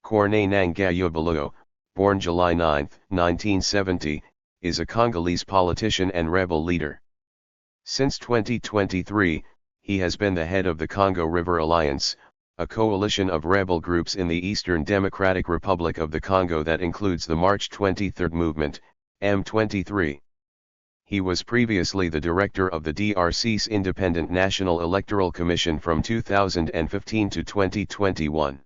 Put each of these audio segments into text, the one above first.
Corneille Nangaa, born July 9, 1970, is a Congolese politician and rebel leader. Since 2023, he has been the head of the Congo River Alliance, a coalition of rebel groups in the Eastern Democratic Republic of the Congo that includes the March 23 movement, M23. He was previously the director of the DRC's Independent National Electoral Commission from 2015 to 2021.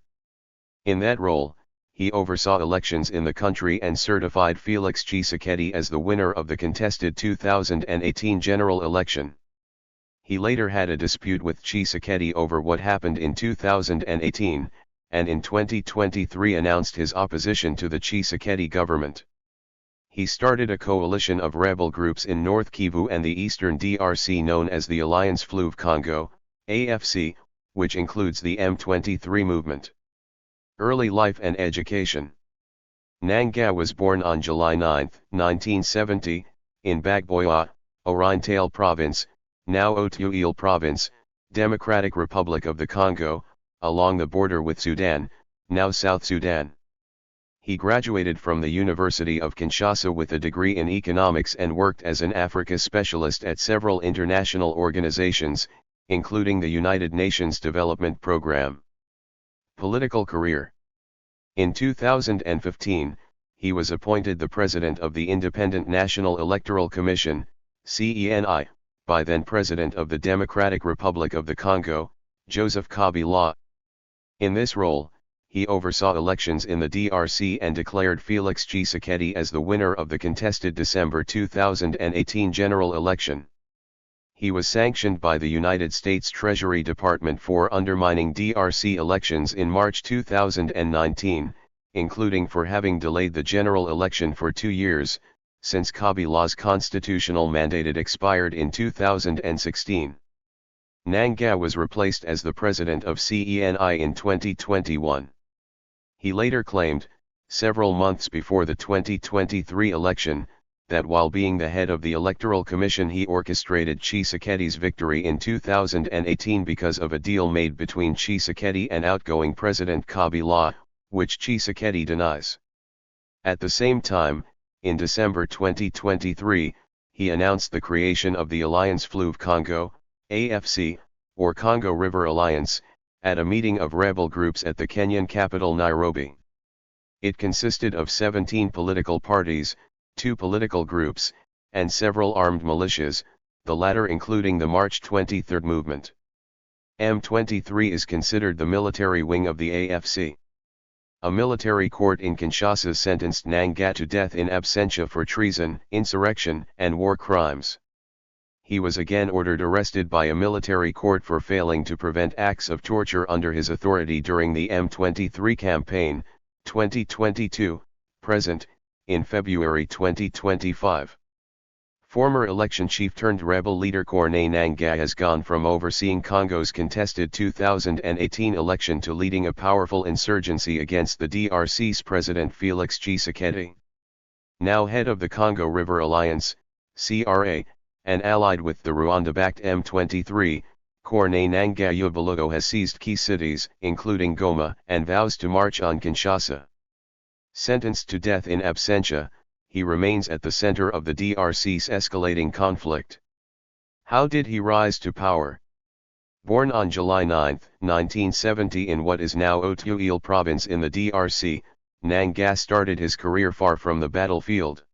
In that role, he oversaw elections in the country and certified Félix Tshisekedi as the winner of the contested 2018 general election. He later had a dispute with Tshisekedi over what happened in 2018, and in 2023 announced his opposition to the Tshisekedi government. He started a coalition of rebel groups in North Kivu and the eastern DRC known as the Alliance Fleuve Congo, AFC, which includes the M23 movement. Early life and education. Nanga was born on July 9, 1970, in Haut-Uele, Haut-Uele Province, now Haut-Uele Province, Democratic Republic of the Congo, along the border with Sudan, now South Sudan. He graduated from the University of Kinshasa with a degree in economics and worked as an Africa specialist at several international organizations, including the United Nations Development Programme. Political career. In 2015, he was appointed the president of the Independent National Electoral Commission, CENI, by then President of the Democratic Republic of the Congo, Joseph Kabila. In this role, he oversaw elections in the DRC and declared Félix Tshisekedi as the winner of the contested December 2018 general election. He was sanctioned by the United States Treasury Department for undermining DRC elections in March 2019, including for having delayed the general election for 2 years, since Kabila's constitutional mandate expired in 2016. Nanga was replaced as the president of CENI in 2021. He later claimed, several months before the 2023 election, that while being the head of the Electoral Commission he orchestrated Tshisekedi's victory in 2018 because of a deal made between Tshisekedi and outgoing President Kabila, which Tshisekedi denies. At the same time, in December 2023, he announced the creation of the Alliance Fleuve Congo, AFC, or Congo River Alliance, at a meeting of rebel groups at the Kenyan capital Nairobi. It consisted of 17 political parties, 2 political groups, and several armed militias, the latter including the March 23 movement. M23 is considered the military wing of the AFC. A military court in Kinshasa sentenced Nangaa to death in absentia for treason, insurrection, and war crimes. He was again ordered arrested by a military court for failing to prevent acts of torture under his authority during the M23 campaign, 2022, present, in February 2025. Former election chief turned rebel leader Corneille Nangaa has gone from overseeing Congo's contested 2018 election to leading a powerful insurgency against the DRC's President Félix Tshisekedi. Now head of the Congo River Alliance, CRA, and allied with the Rwanda-backed M23, Corneille Nangaa has seized key cities, including Goma, and vows to march on Kinshasa. Sentenced to death in absentia, he remains at the center of the DRC's escalating conflict. How did he rise to power? Born on July 9, 1970 in what is now Haut-Uele Province in the DRC, Nangaa started his career far from the battlefield.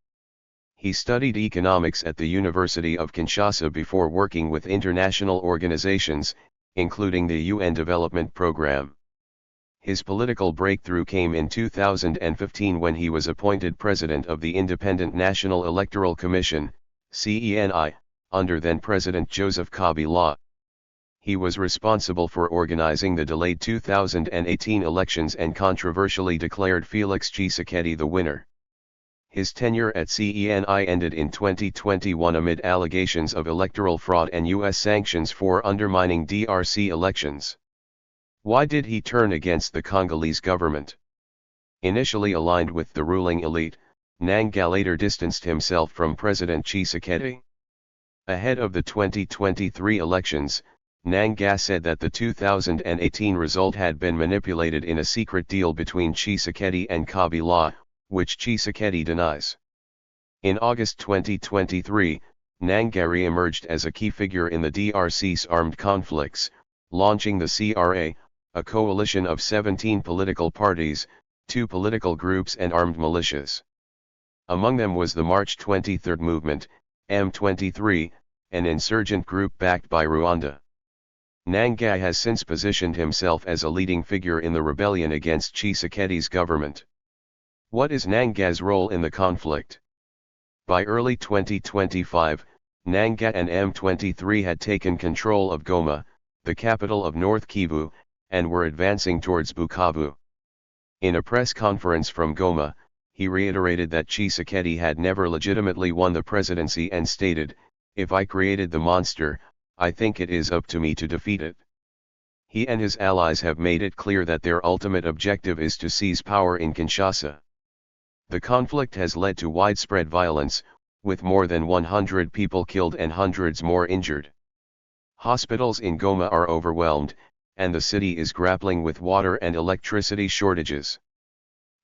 He studied economics at the University of Kinshasa before working with international organizations, including the UN Development Programme. His political breakthrough came in 2015 when he was appointed president of the Independent National Electoral Commission, CENI, under then-President Joseph Kabila. He was responsible for organizing the delayed 2018 elections and controversially declared Félix Tshisekedi the winner. His tenure at CENI ended in 2021 amid allegations of electoral fraud and U.S. sanctions for undermining DRC elections. Why did he turn against the Congolese government? Initially aligned with the ruling elite, Nangaa later distanced himself from President Tshisekedi. Ahead of the 2023 elections, Nangaa said that the 2018 result had been manipulated in a secret deal between Tshisekedi and Kabila, which Tshisekedi denies. In August 2023, Nangaa re-emerged as a key figure in the DRC's armed conflicts, launching the CRA, a coalition of 17 political parties, 2 political groups and armed militias. Among them was the March 23 movement, M23, an insurgent group backed by Rwanda. Nangaa has since positioned himself as a leading figure in the rebellion against Tshisekedi's government. What is Nangaa's role in the conflict? By early 2025, Nanga and M23 had taken control of Goma, the capital of North Kivu, and were advancing towards Bukavu. In a press conference from Goma, he reiterated that Tshisekedi had never legitimately won the presidency and stated, "If I created the monster, I think it is up to me to defeat it." He and his allies have made it clear that their ultimate objective is to seize power in Kinshasa. The conflict has led to widespread violence, with more than 100 people killed and hundreds more injured. Hospitals in Goma are overwhelmed, and the city is grappling with water and electricity shortages.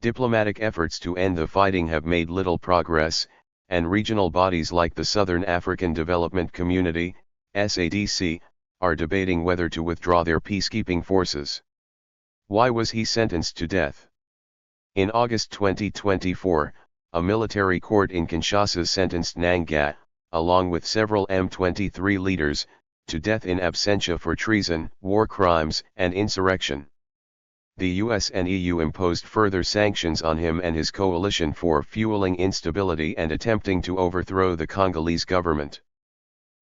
Diplomatic efforts to end the fighting have made little progress, and regional bodies like the Southern African Development Community, SADC, are debating whether to withdraw their peacekeeping forces. Why was he sentenced to death? In August 2024, a military court in Kinshasa sentenced Nangaa, along with several M23 leaders, to death in absentia for treason, war crimes, and insurrection. The US and EU imposed further sanctions on him and his coalition for fueling instability and attempting to overthrow the Congolese government.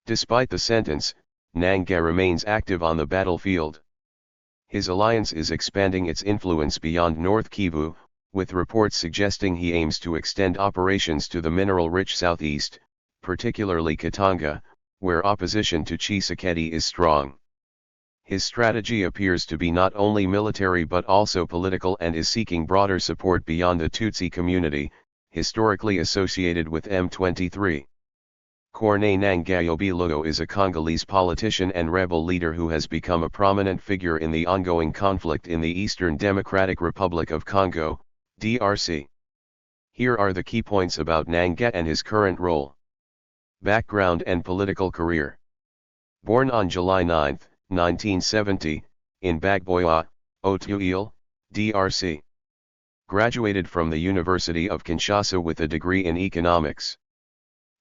Despite the sentence, Nangaa remains active on the battlefield. His alliance is expanding its influence beyond North Kivu, with reports suggesting he aims to extend operations to the mineral-rich southeast, particularly Katanga, where opposition to Tshisekedi is strong. His strategy appears to be not only military but also political and is seeking broader support beyond the Tutsi community, historically associated with M23. Corneille Nangaa is a Congolese politician and rebel leader who has become a prominent figure in the ongoing conflict in the Eastern Democratic Republic of Congo, DRC. Here are the key points about Nangaa and his current role. Background and political career. Born on July 9, 1970, in Bagboya, Haut-Uele, DRC. Graduated from the University of Kinshasa with a degree in economics.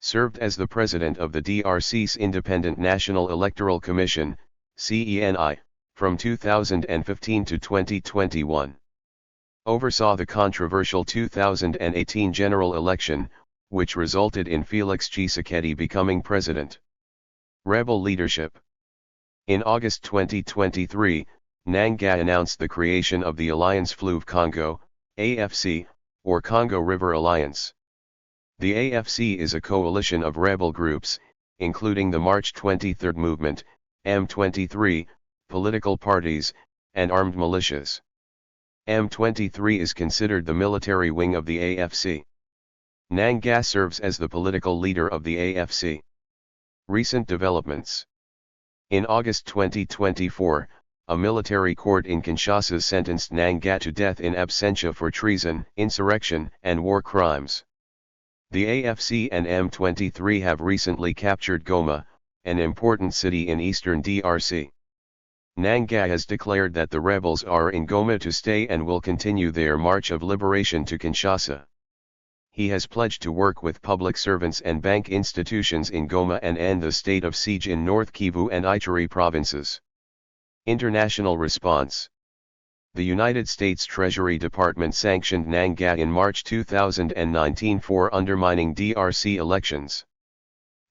Served as the president of the DRC's Independent National Electoral Commission, CENI, from 2015 to 2021. Oversaw the controversial 2018 general election, which resulted in Félix Tshisekedi becoming president. Rebel leadership. In August 2023, Nangaa announced the creation of the Alliance Fleuve Congo, AFC, or Congo River Alliance. The AFC is a coalition of rebel groups, including the March 23 movement, M23, political parties, and armed militias. M23 is considered the military wing of the AFC. Nangaa serves as the political leader of the AFC. Recent developments. In August 2024, a military court in Kinshasa sentenced Nangaa to death in absentia for treason, insurrection, and war crimes. The AFC and M23 have recently captured Goma, an important city in eastern DRC. Nangaa has declared that the rebels are in Goma to stay and will continue their march of liberation to Kinshasa. He has pledged to work with public servants and bank institutions in Goma and end the state of siege in North Kivu and Ituri provinces. International response. The United States Treasury Department sanctioned Nangaa in March 2019 for undermining DRC elections.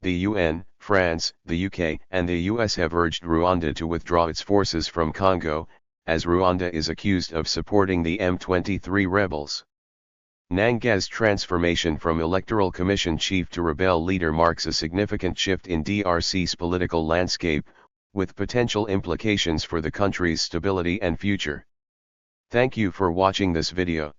The UN, France, the UK, and the US have urged Rwanda to withdraw its forces from Congo, as Rwanda is accused of supporting the M23 rebels. Nangaa's transformation from Electoral Commission chief to rebel leader marks a significant shift in DRC's political landscape, with potential implications for the country's stability and future. Thank you for watching this video.